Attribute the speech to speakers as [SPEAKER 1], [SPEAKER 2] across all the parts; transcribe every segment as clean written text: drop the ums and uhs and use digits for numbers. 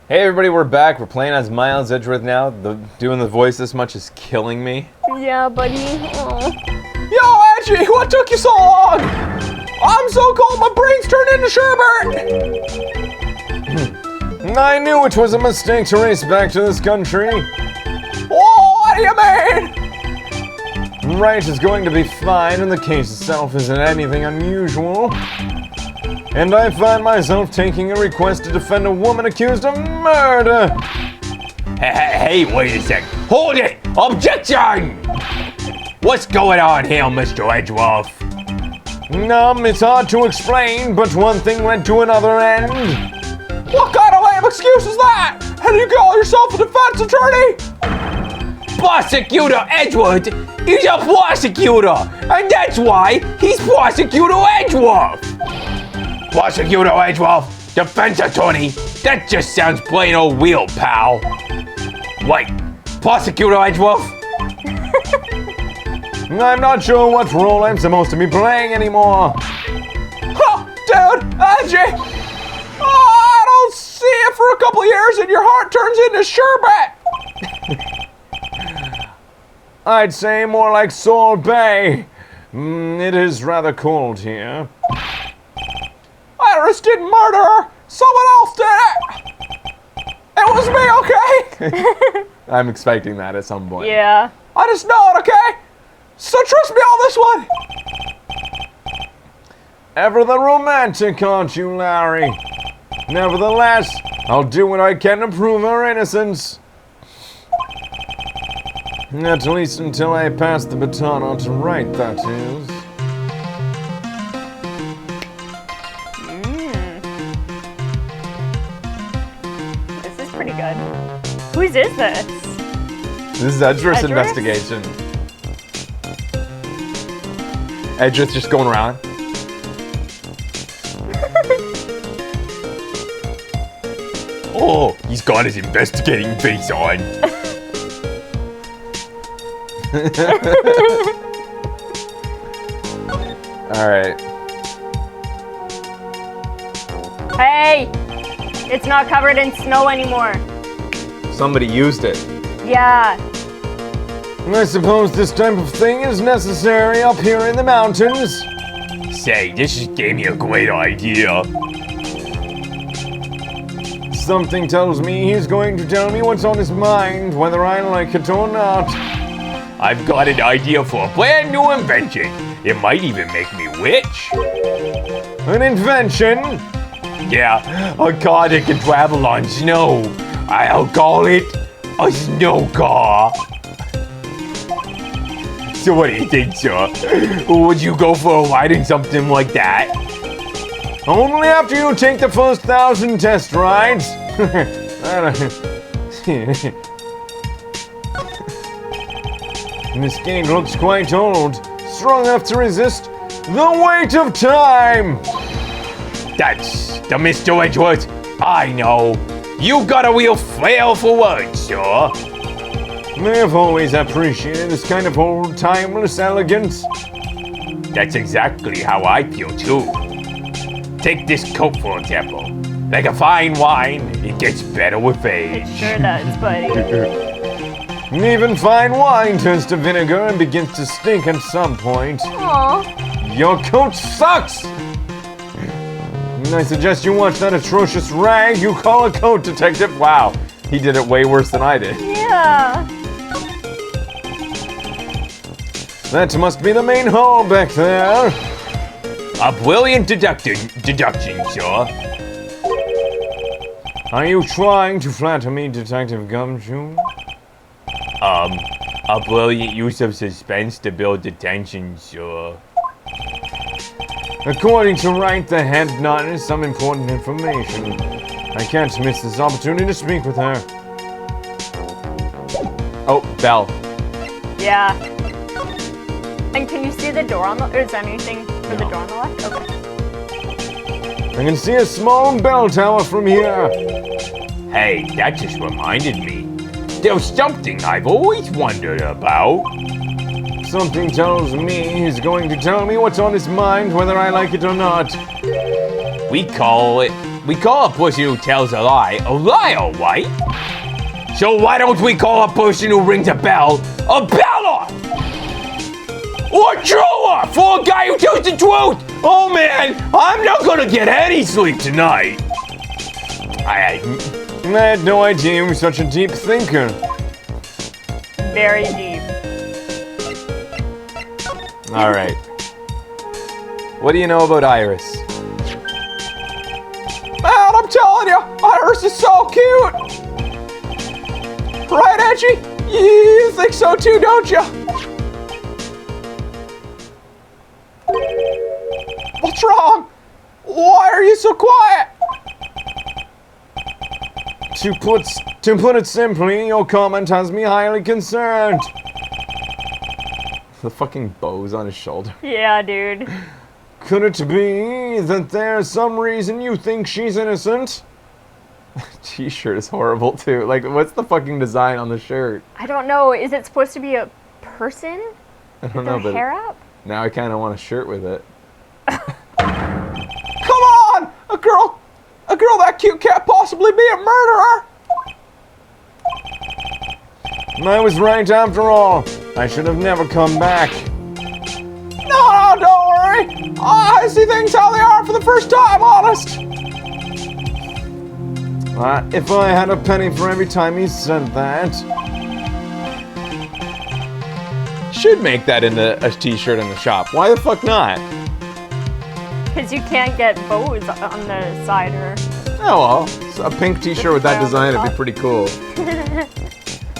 [SPEAKER 1] Hey everybody, we're back. We're playing as Miles Edgeworth now. Doing the voice this much is killing me.
[SPEAKER 2] Yeah, buddy. Oh.
[SPEAKER 1] Yo, Edgy, what took you so long? I'm so cold, my brain's turned into sherbet. I knew it was a mistake to race back to this country. Oh, what do you mean? Wright is going to be fine, and the case itself isn't anything unusual. And I find myself taking a request to defend a woman accused of murder.
[SPEAKER 3] Hey, wait a sec. Hold it! Objection! What's going on here, Mr. Edgeworth?
[SPEAKER 1] It's hard to explain, but one thing led to another and... What kind of lame excuse is that? And you call yourself a defense attorney?
[SPEAKER 3] Prosecutor Edgeworth is a prosecutor, and that's why he's Prosecutor Edgeworth. Prosecutor Edgeworth, defense attorney, that just sounds plain old weird, pal. Wait, Prosecutor Edgeworth?
[SPEAKER 1] I'm not sure what role I'm supposed to be playing anymore. Huh, dude, Angie! I don't see it for a couple years and your heart turns into sherbet. I'd say more like sorbet. It is rather cold here. Iris didn't murder her. Someone else did it. It was me, okay? I'm expecting that at some point.
[SPEAKER 2] Yeah.
[SPEAKER 1] I just know it, okay? So trust me on this one. Ever the romantic, aren't you, Larry? Nevertheless, I'll do what I can to prove her innocence. At least until I pass the baton on to Wright, that is.
[SPEAKER 2] This is pretty good. Whose is this?
[SPEAKER 1] This is Edgeworth's investigation. Edgeworth's just going around.
[SPEAKER 3] Oh, he's got his investigating face on.
[SPEAKER 1] Alright.
[SPEAKER 2] Hey! It's not covered in snow anymore.
[SPEAKER 1] Somebody used it.
[SPEAKER 2] Yeah.
[SPEAKER 1] I suppose this type of thing is necessary up here in the mountains.
[SPEAKER 3] Say, this just gave me a great idea.
[SPEAKER 1] Something tells me he's going to tell me what's on his mind, whether I like it or not.
[SPEAKER 3] I've got an idea for a brand new invention. It might even make me rich.
[SPEAKER 1] An invention?
[SPEAKER 3] Yeah, a car that can travel on snow. I'll call it a snow car. So what do you think, sir? Would you go for a ride in something like that?
[SPEAKER 1] Only after you take the first 1,000 test rides. This gate looks quite old, strong enough to resist the weight of time.
[SPEAKER 3] That's the Mr. Edgeworth. I know. You got a real flair for words, sir.
[SPEAKER 1] I've always appreciated this kind of old, timeless elegance.
[SPEAKER 3] That's exactly how I feel too. Take this coat for example. Like a fine wine, it gets better with age.
[SPEAKER 2] It sure does, buddy.
[SPEAKER 1] Even fine wine turns to vinegar and begins to stink at some point.
[SPEAKER 2] Aww.
[SPEAKER 1] Your coat sucks! I suggest you watch that atrocious rag you call a coat detective. Wow, he did it way worse than I did.
[SPEAKER 2] Yeah.
[SPEAKER 1] That must be the main hall back there.
[SPEAKER 3] A brilliant deduction, sir.
[SPEAKER 1] Are you trying to flatter me, Detective Gumshoe?
[SPEAKER 3] A brilliant use of suspense to build the tension, sir.
[SPEAKER 1] According to Wright, the head nut is some important information. I can't miss this opportunity to speak with her. Oh, bell.
[SPEAKER 2] Yeah. And can you see the door on the... Or is there anything for the door on the left? Okay.
[SPEAKER 1] I can see a small bell tower from here.
[SPEAKER 3] Hey, that just reminded me. There's something I've always wondered about.
[SPEAKER 1] Something tells me he's going to tell me what's on his mind, whether I like it or not.
[SPEAKER 3] We call it We call a person who tells a lie, all right? So why don't we call a person who rings a bell, a beller? Or truer, for a guy who tells the truth. Oh man, I'm not gonna get any sleep tonight.
[SPEAKER 1] I had no idea you were such a deep thinker.
[SPEAKER 2] Very deep.
[SPEAKER 1] All right. What do you know about Iris? Man, I'm telling you, Iris is so cute. Right, Edgy? You think so too, don't you? What's wrong? Why are you so quiet? To put it simply, your comment has me highly concerned. The fucking bows on his shoulder.
[SPEAKER 2] Yeah, dude.
[SPEAKER 1] Could it be that there's some reason you think she's innocent? T-shirt is horrible too. Like, what's the fucking design on the shirt?
[SPEAKER 2] I don't know. Is it supposed to be a person?
[SPEAKER 1] I don't
[SPEAKER 2] With
[SPEAKER 1] know,
[SPEAKER 2] their
[SPEAKER 1] but
[SPEAKER 2] hair up?
[SPEAKER 1] now I kind of want a shirt with it. Come on! A girl that cute can't possibly be a murderer! I was right after all. I should have never come back. No, don't worry. I see things how they are for the first time, honest. If I had a penny for every time he said that. Should make that into a t-shirt in the shop. Why the fuck not?
[SPEAKER 2] Because you can't get bows on the side or...
[SPEAKER 1] Oh well, so a pink t-shirt with that design would be pretty cool.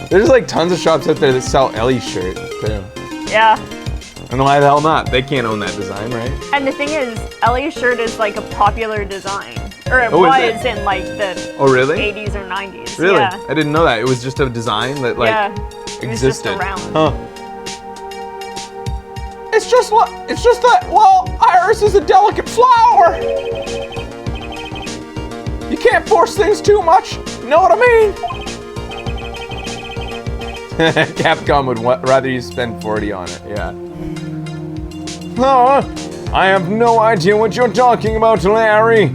[SPEAKER 1] There's like tons of shops out there that sell Ellie's shirt too.
[SPEAKER 2] Yeah.
[SPEAKER 1] And why the hell not? They can't own that design, right?
[SPEAKER 2] And the thing is, Ellie's shirt is like a popular design. Or it
[SPEAKER 1] Oh, is
[SPEAKER 2] was
[SPEAKER 1] it?
[SPEAKER 2] in like the
[SPEAKER 1] Oh really?
[SPEAKER 2] 80s or 90s.
[SPEAKER 1] Really?
[SPEAKER 2] Yeah.
[SPEAKER 1] I didn't know that. It was just a design that like
[SPEAKER 2] Yeah. It was just
[SPEAKER 1] existed.
[SPEAKER 2] around.
[SPEAKER 1] Huh. It's just that, well, Iris is a delicate flower. You can't force things too much. You know what I mean? Capcom would rather you spend 40 on it, yeah. Oh, I have no idea what you're talking about, Larry.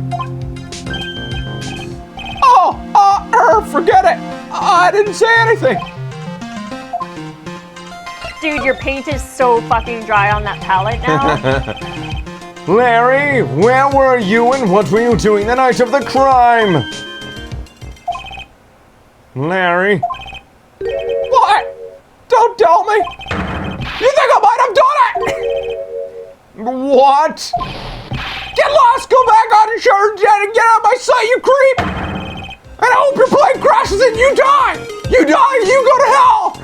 [SPEAKER 1] Oh, forget it. I didn't say anything.
[SPEAKER 2] Dude, your paint is so fucking dry on that palette now.
[SPEAKER 1] Larry, where were you and what were you doing the night of the crime? Larry? What? Don't tell me! You think I might have done it? What? Get lost, go back on your shirt and get out of my sight, you creep! And I hope your plane crashes and you die! You die and you go to hell!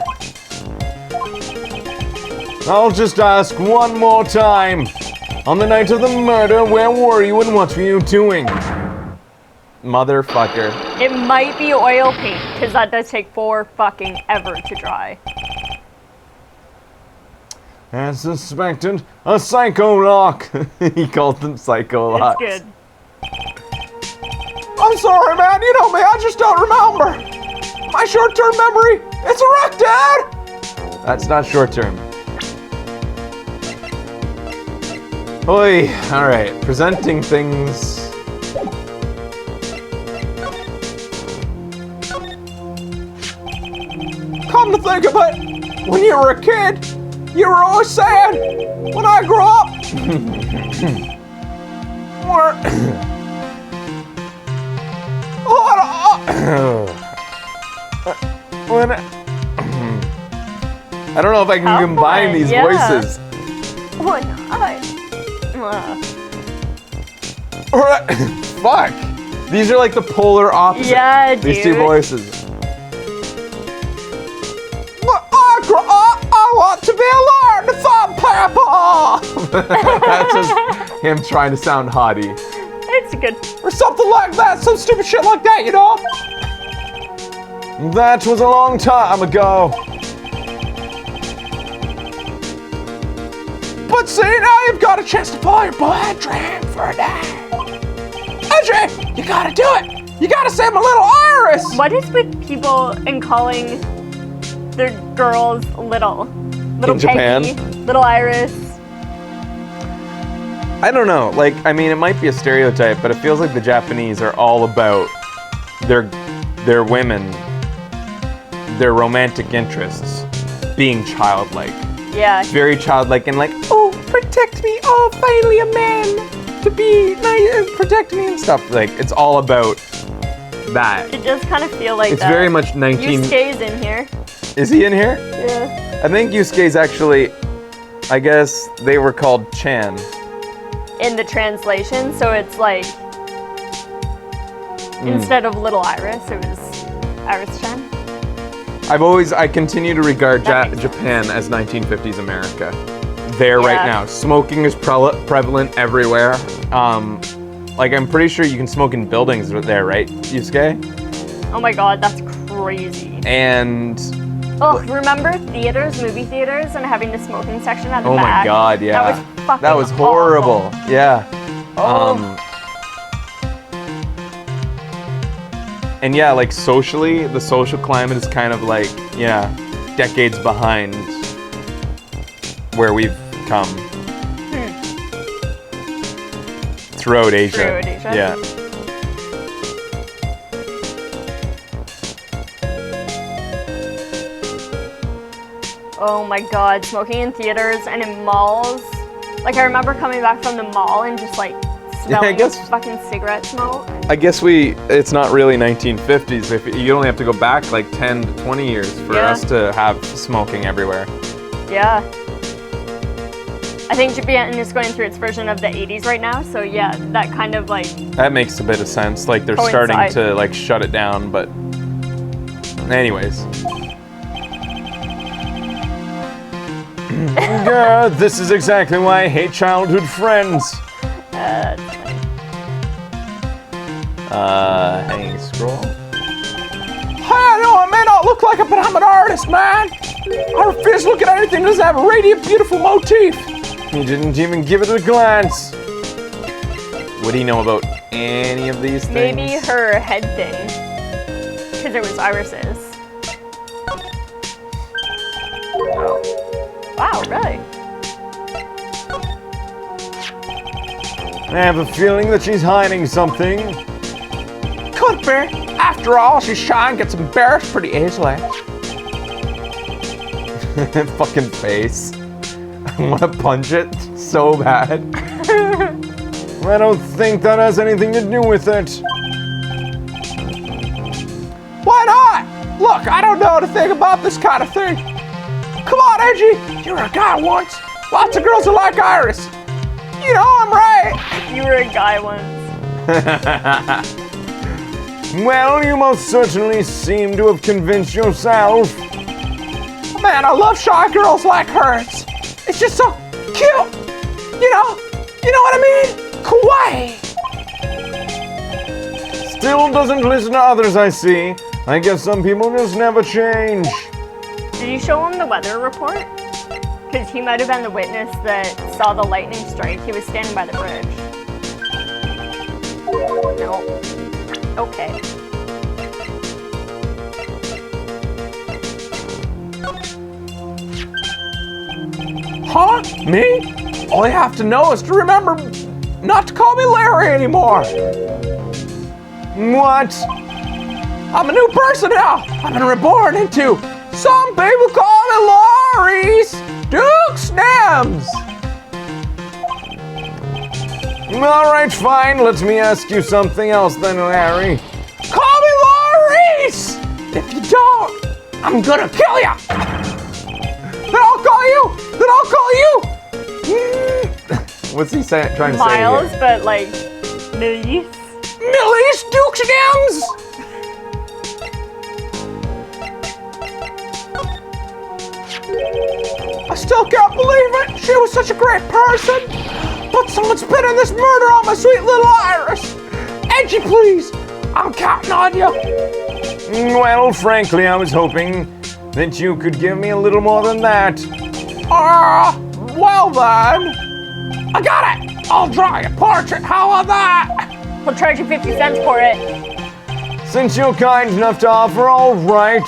[SPEAKER 1] I'll just ask one more time. On the night of the murder, where were you and what were you doing? Motherfucker.
[SPEAKER 2] It might be oil paint, because that does take fucking ever to dry.
[SPEAKER 1] As suspected, a psycho lock. He called them psycho locks.
[SPEAKER 2] It's good.
[SPEAKER 1] I'm sorry, man. You know me. I just don't remember. My short-term memory, it's a wreck, Dad. That's not short-term. Oi. All right. Presenting things. Come to think of it, when you were a kid, you were always saying, when I grow up, I don't know if I can combine these voices.
[SPEAKER 2] When
[SPEAKER 1] Fuck. These are like the polar opposite.
[SPEAKER 2] Yeah,
[SPEAKER 1] These
[SPEAKER 2] dude.
[SPEAKER 1] two voices. I want to be a learned thumb, Papa! That's just him trying to sound haughty.
[SPEAKER 2] It's good.
[SPEAKER 1] Or something like that, some stupid shit like that, you know? That was a long time ago. But see, now you've got a chance to follow your boy Adrian for a day. Adrian, you gotta do it! You gotta save my little Iris!
[SPEAKER 2] What is with people and calling their girls little? Little
[SPEAKER 1] In Japan?
[SPEAKER 2] Peggy, little Iris.
[SPEAKER 1] I don't know. Like, I mean, it might be a stereotype, but it feels like the Japanese are all about their women, their romantic interests being childlike.
[SPEAKER 2] Yeah.
[SPEAKER 1] Very childlike and like, oh, protect me. Oh, finally a man to be nice and protect me and stuff. Like, it's all about that.
[SPEAKER 2] It does kind of feel like
[SPEAKER 1] It's
[SPEAKER 2] that.
[SPEAKER 1] very much 19...
[SPEAKER 2] Yusuke's in here.
[SPEAKER 1] Is he in here?
[SPEAKER 2] Yeah.
[SPEAKER 1] I think Yusuke's actually, I guess they were called Chan.
[SPEAKER 2] In the translation, so it's like, instead of Little Iris, it was Iris-chan.
[SPEAKER 1] I continue to regard
[SPEAKER 2] That makes
[SPEAKER 1] Japan as 1950s America. There
[SPEAKER 2] Yeah.
[SPEAKER 1] right now. Smoking is prevalent everywhere. Like, I'm pretty sure you can smoke in buildings there, right, Yusuke?
[SPEAKER 2] Oh my god, that's crazy.
[SPEAKER 1] And...
[SPEAKER 2] Oh, remember theaters, movie theaters, and having the smoking section at the
[SPEAKER 1] oh
[SPEAKER 2] back?
[SPEAKER 1] my god, yeah.
[SPEAKER 2] That was fucking
[SPEAKER 1] That was horrible.
[SPEAKER 2] awful.
[SPEAKER 1] Yeah.
[SPEAKER 2] Oh.
[SPEAKER 1] And yeah, like socially, the social climate is kind of like, yeah, decades behind where we've come. Throughout Asia.
[SPEAKER 2] Throughout Asia.
[SPEAKER 1] Yeah.
[SPEAKER 2] Oh my god, smoking in theaters and in malls. Like, I remember coming back from the mall and just like smelling fucking cigarette smoke.
[SPEAKER 1] I guess it's not really 1950s. If you only have to go back like 10 to 20 years for
[SPEAKER 2] Yeah.
[SPEAKER 1] us to have smoking everywhere.
[SPEAKER 2] Yeah. I think Japan is going through its version of the 80s right now, so yeah, that kind of like...
[SPEAKER 1] That makes a bit of sense. Like they're
[SPEAKER 2] Coincide.
[SPEAKER 1] starting to like shut it down, but anyways. Girl, this is exactly why I hate childhood friends.
[SPEAKER 2] That's funny.
[SPEAKER 1] Hanging scroll.
[SPEAKER 3] I know I may not look like it, but I'm an artist, man. I refuse to look at anything that doesn't have a radiant, beautiful motif.
[SPEAKER 1] You didn't even give it a glance. What do you know about any of these things?
[SPEAKER 2] Maybe her head thing. Because it was Iris's.
[SPEAKER 1] No.
[SPEAKER 2] Wow, really?
[SPEAKER 1] I have a feeling that she's hiding something.
[SPEAKER 3] Could be. After all, she's shy and gets embarrassed pretty easily.
[SPEAKER 1] Fucking face. I want to punch it so bad. I don't think that has anything to do with it.
[SPEAKER 3] Why not? Look, I don't know anything about this kind of thing. Come on, Edgy. You were a guy once. Lots of girls are like Iris. You know I'm right.
[SPEAKER 2] You were a guy once.
[SPEAKER 1] Well, you most certainly seem to have convinced yourself.
[SPEAKER 3] Man, I love shy girls like her. It's just so cute. You know what I mean? Kawaii.
[SPEAKER 1] Still doesn't listen to others, I see. I guess some people just never change.
[SPEAKER 2] Did you show him the weather report? Because he might have been the witness that saw the lightning strike. He was standing by the bridge. No. Okay.
[SPEAKER 3] Huh? Me? All you have to know is to remember not to call me Larry anymore.
[SPEAKER 1] What?
[SPEAKER 3] I'm a new person now. I've been reborn into, some people call me Laurie's Duke's Nams.
[SPEAKER 1] All right, fine. Let me ask you something else then, Larry.
[SPEAKER 3] Call me Laurie's. If you don't, I'm gonna kill ya. Then I'll call you. Then I'll call you.
[SPEAKER 1] What's he trying to
[SPEAKER 2] Miles,
[SPEAKER 1] say here?
[SPEAKER 2] but like, Millie.
[SPEAKER 3] Millie's Duke's Nams. I still can't believe it. She was such a great person. But someone's pinning this murder on my sweet little Iris. Edgy, please. I'm counting on you.
[SPEAKER 1] Well, frankly, I was hoping that you could give me a little more than that.
[SPEAKER 3] Well then. I got it. I'll draw you a portrait. How about that?
[SPEAKER 2] He'll charge you 50 cents for it.
[SPEAKER 1] Since you're kind enough to offer, all right.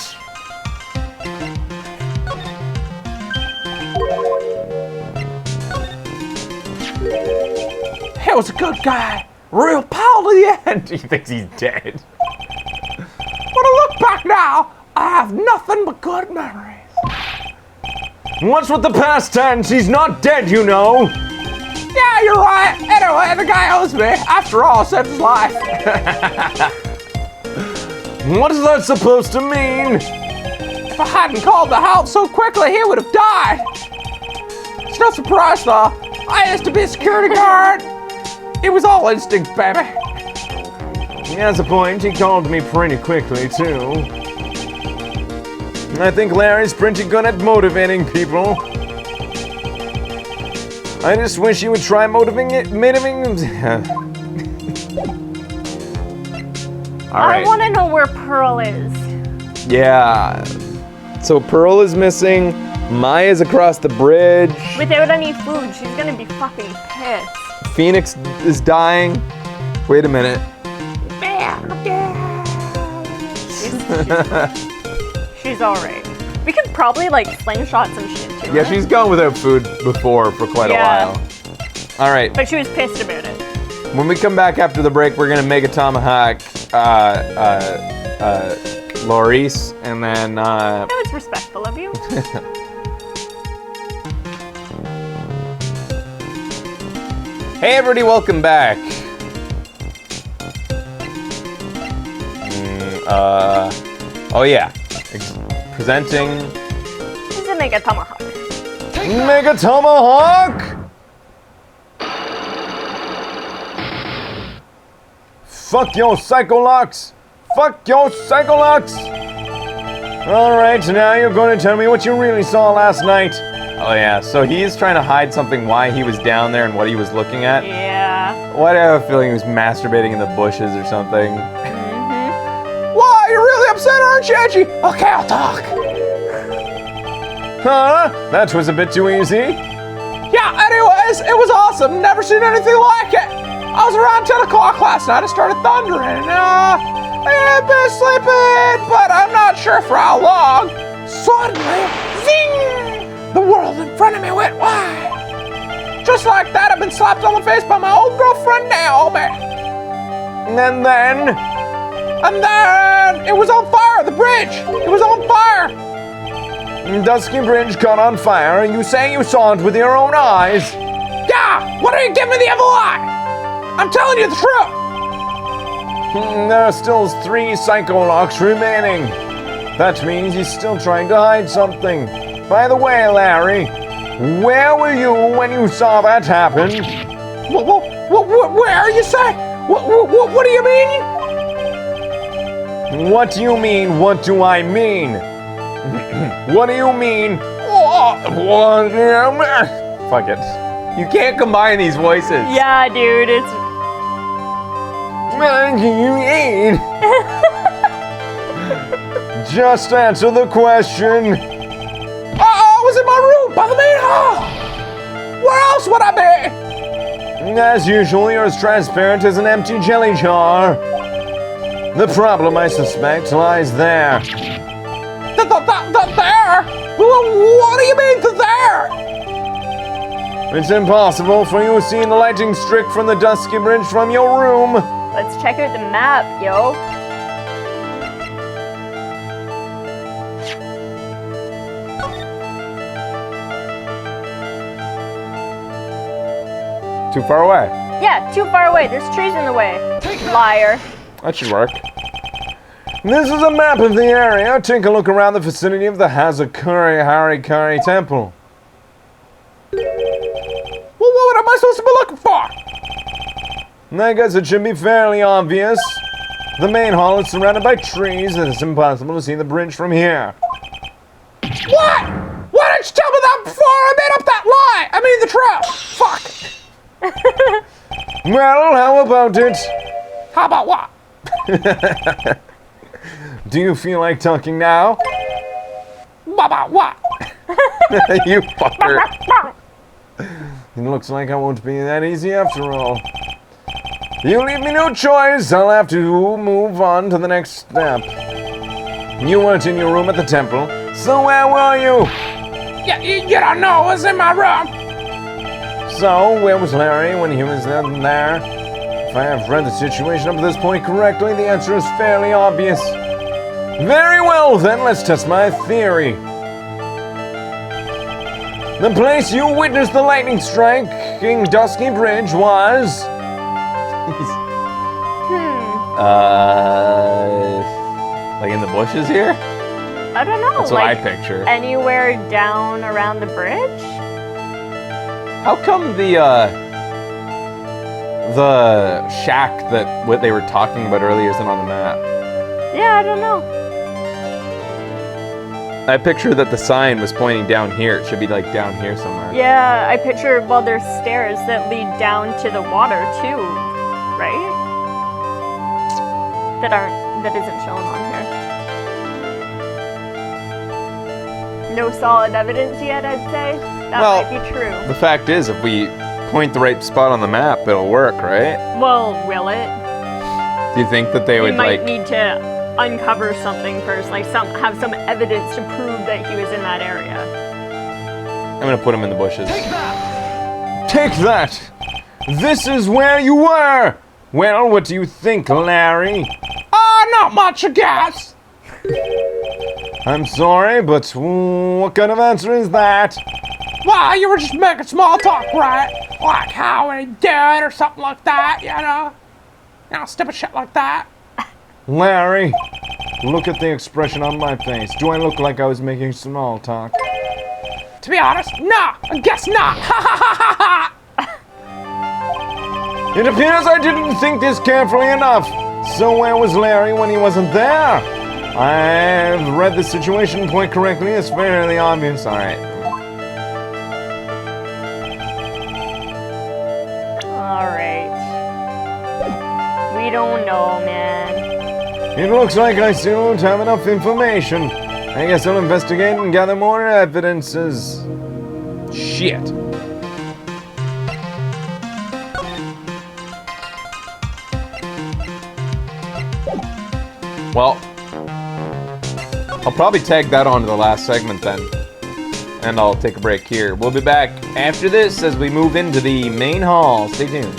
[SPEAKER 3] he was a good guy. Real pal to the end.
[SPEAKER 1] He thinks he's dead.
[SPEAKER 3] When I look back now, I have nothing but good memories.
[SPEAKER 1] What's with the past tense? He's not dead, you know.
[SPEAKER 3] Yeah, you're right. Anyway, the guy owes me. After all, I saved his life.
[SPEAKER 1] What is that supposed to mean?
[SPEAKER 3] If I hadn't called the help so quickly, he would have died. It's no surprise, though. I used to be a security guard. It was all instinct, baby.
[SPEAKER 1] He has a point. He called me pretty quickly, too. I think Larry's pretty good at motivating people. I just wish he would try motivating.
[SPEAKER 2] I want to know where Pearl is.
[SPEAKER 1] Yeah. So Pearl is missing. Maya's across the bridge.
[SPEAKER 2] Without any food, she's gonna be fucking pissed.
[SPEAKER 1] Phoenix is dying. Wait a minute.
[SPEAKER 2] She's alright. We could probably like slingshot some shit to
[SPEAKER 1] Yeah,
[SPEAKER 2] her.
[SPEAKER 1] she's gone without food before for quite a while. All right.
[SPEAKER 2] But she was pissed about it.
[SPEAKER 1] When we come back after the break, we're gonna make a tomahawk, Laurice, and then.
[SPEAKER 2] That was respectful of you.
[SPEAKER 1] Hey everybody, welcome back. Oh yeah, presenting
[SPEAKER 2] This is a mega tomahawk.
[SPEAKER 1] Mega Tomahawk. Fuck your Psycholux! Fuck your Psycholux! Alright, now you're going to tell me what you really saw last night. Oh yeah, so he's trying to hide something, why he was down there and what he was looking at.
[SPEAKER 2] Yeah.
[SPEAKER 1] Why do I have a feeling he was masturbating in the bushes or something?
[SPEAKER 3] Why, you're really upset, aren't you, Edgy? Okay, I'll talk.
[SPEAKER 1] Huh? That was a bit too easy.
[SPEAKER 3] Yeah, anyways, it was awesome. Never seen anything like it. I was around 10 o'clock last night. It started thundering. I had been sleeping, but I'm not sure for how long. Suddenly, zing! The world in front of me went wide. Just like that, I've been slapped on the face by my old girlfriend Naomi.
[SPEAKER 1] And then,
[SPEAKER 3] it was on fire, the bridge. It was on fire.
[SPEAKER 1] Dusky Bridge caught on fire, and you say you saw it with your own eyes.
[SPEAKER 3] Yeah, why don't you give me the evil eye? I'm telling you the truth.
[SPEAKER 1] There are still 3 Psycholocks remaining. That means he's still trying to hide something. By the way, Larry, where were you when you saw that happen?
[SPEAKER 3] Where you say? What do you mean?
[SPEAKER 1] What do you mean? What do I mean? What do you mean? Fuck it. You can't combine these voices.
[SPEAKER 2] Yeah, dude, it's.
[SPEAKER 1] What do you mean? Just answer the question.
[SPEAKER 3] I was in my room by the main hall. Where else would I be?
[SPEAKER 1] As usual, you're as transparent as an empty jelly jar. The problem, I suspect, lies there.
[SPEAKER 3] There? What do you mean, there?
[SPEAKER 1] It's impossible for you to see the lightning streak from the Dusky Bridge from your room.
[SPEAKER 2] Let's check out the map, yo.
[SPEAKER 1] Too far away.
[SPEAKER 2] Yeah, too far away. There's trees in the way. Liar.
[SPEAKER 1] That should work. This is a map of the area. Take a look around the vicinity of the Hazakuri Harikari Temple.
[SPEAKER 3] Well, what am I supposed to be looking for?
[SPEAKER 1] I guess it should be fairly obvious. The main hall is surrounded by trees, and it's impossible to see the bridge from here.
[SPEAKER 3] What? Why didn't you tell me that before I made up that lie? I mean the truth. Fuck.
[SPEAKER 1] Well, how about it?
[SPEAKER 3] How about what?
[SPEAKER 1] Do you feel like talking now?
[SPEAKER 3] About what?
[SPEAKER 1] You fucker. It looks like I won't be that easy after all. You leave me no choice. I'll have to move on to the next step. You weren't in your room at the temple, so where were you?
[SPEAKER 3] Yeah, you don't know. I was in my room.
[SPEAKER 1] So, where was Larry when he was there? If I have read the situation up to this point correctly, the answer is fairly obvious. Very well, then, let's test my theory. The place you witnessed the lightning striking Dusky Bridge was...
[SPEAKER 3] Like in the bushes here?
[SPEAKER 2] I don't know.
[SPEAKER 3] That's what I picture.
[SPEAKER 2] Anywhere down around the bridge?
[SPEAKER 3] How come the shack that what they were talking about earlier isn't on the map?
[SPEAKER 2] Yeah, I don't know.
[SPEAKER 3] I picture that the sign was pointing down here. It should be like down here somewhere.
[SPEAKER 2] Yeah, I picture, well, there's stairs that lead down to the water too, right? That isn't shown on here. No solid evidence yet, I'd say. That might be true.
[SPEAKER 3] The fact is, if we point the right spot on the map, it'll work, right?
[SPEAKER 2] Well, will it?
[SPEAKER 3] Do you think that they would
[SPEAKER 2] might need to uncover something first, like have some evidence to prove that he was in that area.
[SPEAKER 3] I'm gonna put him in the bushes.
[SPEAKER 1] Take that! Take that! This is where you were! Well, what do you think, Larry?
[SPEAKER 3] Not much, I guess.
[SPEAKER 1] I'm sorry, but what kind of answer is that?
[SPEAKER 3] Well, you were just making small talk, right? Like how he did or something like that, you know? Stupid shit like that.
[SPEAKER 1] Larry, look at the expression on my face. Do I look like I was making small talk?
[SPEAKER 3] To be honest, nah, I guess not. Ha ha ha ha ha!
[SPEAKER 1] It appears I didn't think this carefully enough. So where was Larry when he wasn't there? I've read the situation quite correctly. It's fairly obvious. All right.
[SPEAKER 2] All right. We don't know, man.
[SPEAKER 1] It looks like I still don't have enough information. I guess I'll investigate and gather more evidences.
[SPEAKER 3] Shit. Well, I'll probably tag that onto the last segment then. And I'll take a break here. We'll be back after this as we move into the main hall. Stay tuned.